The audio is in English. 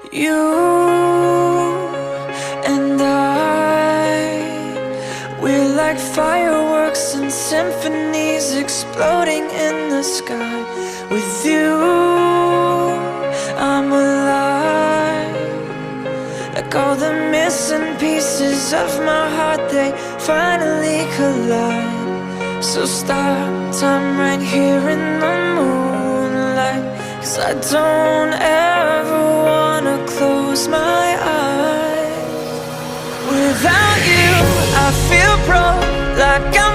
You and I, we're like fireworks and symphonies exploding in the sky. With you, I'm alive. Like all the missing pieces of my heart, they finally collide. So stop time right here in the moonlight, 'cause I don't ever wanna close my eyes. Without you, I feel broke, like